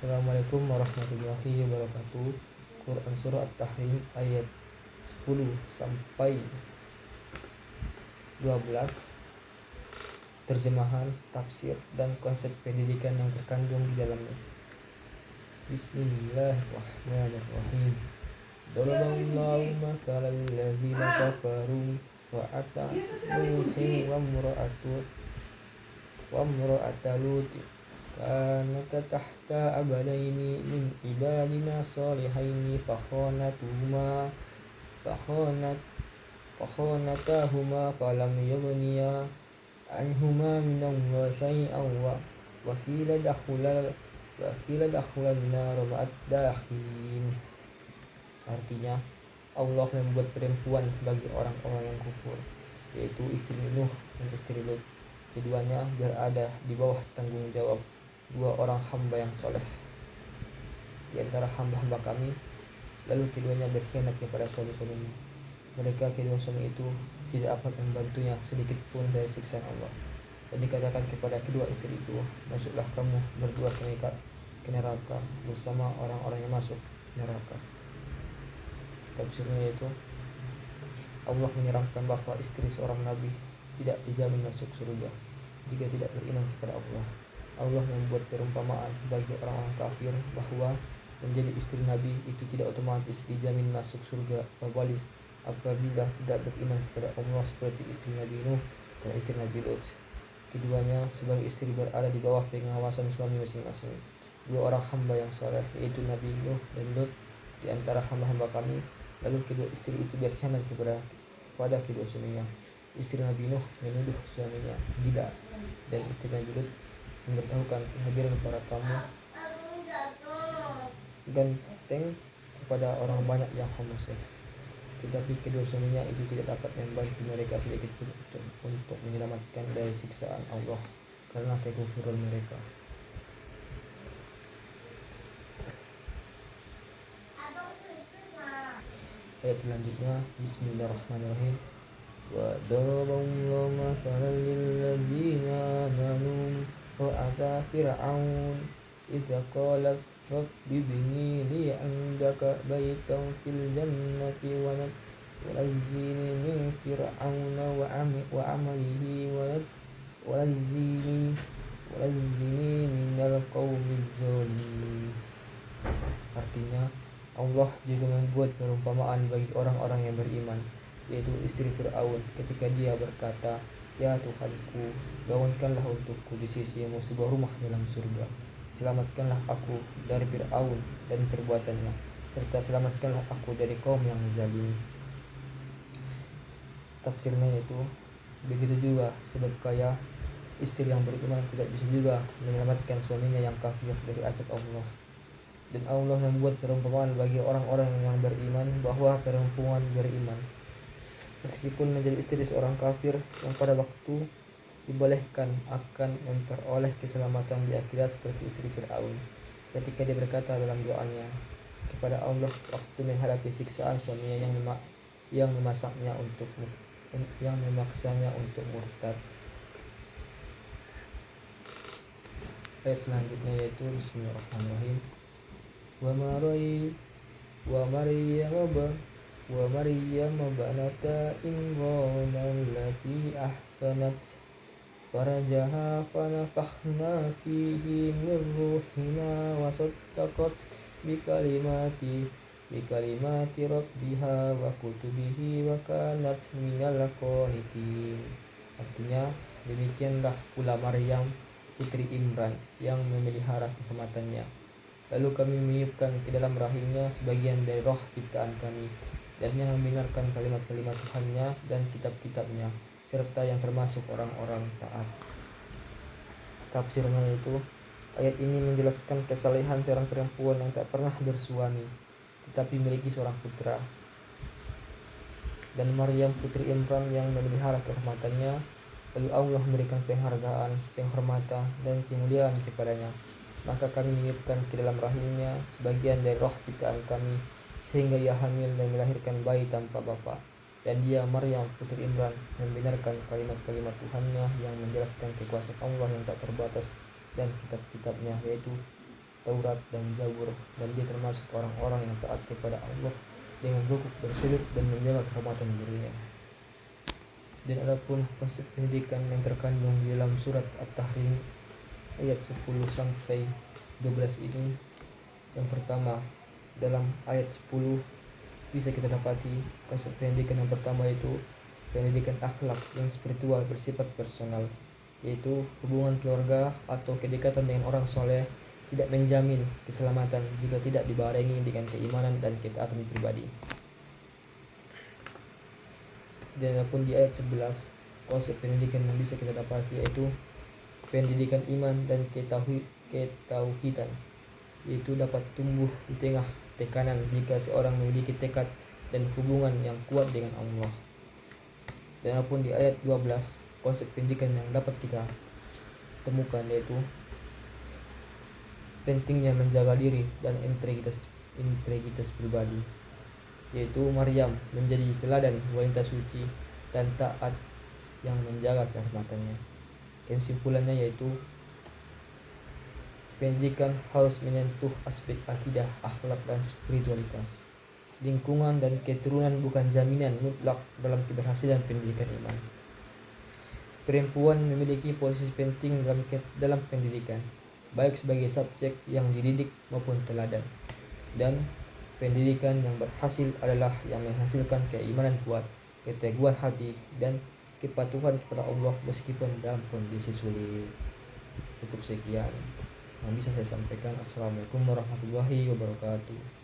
Assalamualaikum warahmatullahi wabarakatuh. Quran Surah At-Tahrim ayat 10 sampai 12. Terjemahan, tafsir, dan konsep pendidikan yang terkandung di dalamnya. Bismillahirrahmanirrahim. Daraballahu mathalan ladzina kafaru wa atanuhi wa imra'atu Lut kanat tahta abadaini min ibadina salihaini fakhanatahuma falam yughniya anhuma minallahi syai'an wa qila dakhulal nar ma'ad dakhilin. Artinya, Allah membuat perempuan bagi orang-orang yang kufur, yaitu istri Nuh dan istri Lut. Keduanya berada di bawah tanggung jawab dua orang hamba yang soleh di antara hamba-hamba kami, lalu keduanya berkhianat kepada suami-suaminya. Mereka kedua suami itu tidak dapat membantunya sedikit pun dari siksaan Allah. Dan dikatakan kepada kedua istri itu, masuklah kamu berdua ke neraka bersama orang-orang yang masuk neraka. Tafsirnya yaitu, Allah menyerangkan bahwa istri seorang nabi tidak dijamin masuk surga jika tidak beriman kepada Allah. Allah membuat perumpamaan bagi orang-orang kafir bahwa menjadi istri nabi itu tidak otomatis dijamin masuk surga apabila tidak beriman kepada Allah seperti istri Nabi Nuh dan istri Nabi Lut. Keduanya sebagai istri berada di bawah pengawasan suami masing-masing. Dua orang hamba yang saleh yaitu Nabi Nuh dan Lut di antara hamba-hamba kami, lalu kedua istri itu berkhianat kepada kedua suaminya. Istri Nabi Nuh menuduh suaminya gila dan istri Nabi Lut memberitahukan kehadiran para tamu ganteng kepada orang banyak yang homoseks. Tetapi kedua suaminya itu tidak dapat membantu mereka sedikit pun untuk menyelamatkan dari siksaan Allah karena kekufuran mereka. Ayat selanjutnya, Bismillahirrahmanirrahim. Wa daraballahu mathalan lil ladzina amanu ra'ata fir'aun idza qalat rabbi ibni li 'indaka baitan fil jannati wa najjini min fir'auna wa 'amalihi wa najjini minal qaumiz zalimin. Artinya, Allah juga membuat perumpamaan bagi orang-orang yang beriman, yaitu istri Fir'aun ketika dia berkata, "Ya Tuhanku, bangunkanlah untukku di sisimu sebuah rumah dalam surga. Selamatkanlah aku dari Fir'aun dan perbuatannya, serta selamatkanlah aku dari kaum yang zalim." Tafsirnya yaitu, begitu juga sebab kaya istri yang beriman tidak bisa juga menyelamatkan suaminya yang kafir dari azab Allah. Dan Allah membuat perumpamaan bagi orang-orang yang beriman bahwa perempuan beriman, meskipun menjadi istri seorang kafir yang pada waktu dibolehkan, akan memperoleh keselamatan di akhirat seperti istri Fir'aun ketika dia berkata dalam doanya kepada Allah waktu menghadapi siksaan suaminya yang memaksanya untuk murtad. Ayat selanjutnya yaitu Bismillahirrahmanirrahim. Wa Maryam banata Imran allati ahsanat farajaha fanafakhna fihi min ruhina wa saddaqat bikalimati rabbiha wa kutubihi wa kanat minal qanitin. Artinya, demikianlah pula Maryam putri Imran yang memelihara kehormatannya. Lalu kami meniupkan ke dalam rahimnya sebagian dari roh ciptaan kami, dan yang membenarkan kalimat-kalimat Tuhannya dan kitab-kitabnya, serta yang termasuk orang-orang taat. Tafsirnya yaitu, ayat ini menjelaskan kesalehan seorang perempuan yang tak pernah bersuami, tetapi memiliki seorang putra. Dan Maryam putri Imran yang memelihara kehormatannya, lalu Allah memberikan penghargaan, penghormatan, dan kemuliaan kepadanya. Maka kami meniupkan ke dalam rahimnya sebagian dari roh ciptaan kami, sehingga ia hamil dan melahirkan bayi tanpa bapa. Dan dia, Maryam putri Imran, membenarkan kalimat-kalimat Tuhannya yang menjelaskan kekuasaan Allah yang tak terbatas dan kitab-kitabnya, yaitu Taurat dan Zabur, dan dia termasuk orang-orang yang taat kepada Allah dengan rukuk dan sujud dan menjaga kehormatan dirinya. Dan adapun konsep pendidikan yang terkandung di dalam surat At-Tahrim ayat 10 sampai 12 ini, yang pertama, dalam ayat 10 bisa kita dapati konsep pendidikan yang pertama itu pendidikan akhlak yang spiritual bersifat personal, yaitu hubungan keluarga atau kedekatan dengan orang soleh tidak menjamin keselamatan jika tidak dibarengi dengan keimanan dan ketaatan pribadi. Dan pun di ayat 11 konsep pendidikan yang bisa kita dapati yaitu pendidikan iman dan ketauhidan, yaitu dapat tumbuh di tengah tekanan jika seorang memiliki tekad dan hubungan yang kuat dengan Allah. Dan pun di ayat 12 konsep pendidikan yang dapat kita temukan yaitu pentingnya menjaga diri dan integritas pribadi, yaitu Maryam menjadi teladan wanita suci dan taat yang menjaga kehormatannya. Kesimpulannya yaitu pendidikan harus menyentuh aspek akidah, akhlak, dan spiritualitas. Lingkungan dan keturunan bukan jaminan mutlak dalam keberhasilan pendidikan iman. Perempuan memiliki posisi penting dalam pendidikan, baik sebagai subjek yang dididik maupun teladan. Dan pendidikan yang berhasil adalah yang menghasilkan keimanan kuat, keteguhan hati, dan kepatuhan kepada Allah meskipun dalam kondisi sulit. Cukup sekian yang bisa saya sampaikan. Assalamualaikum warahmatullahi wabarakatuh.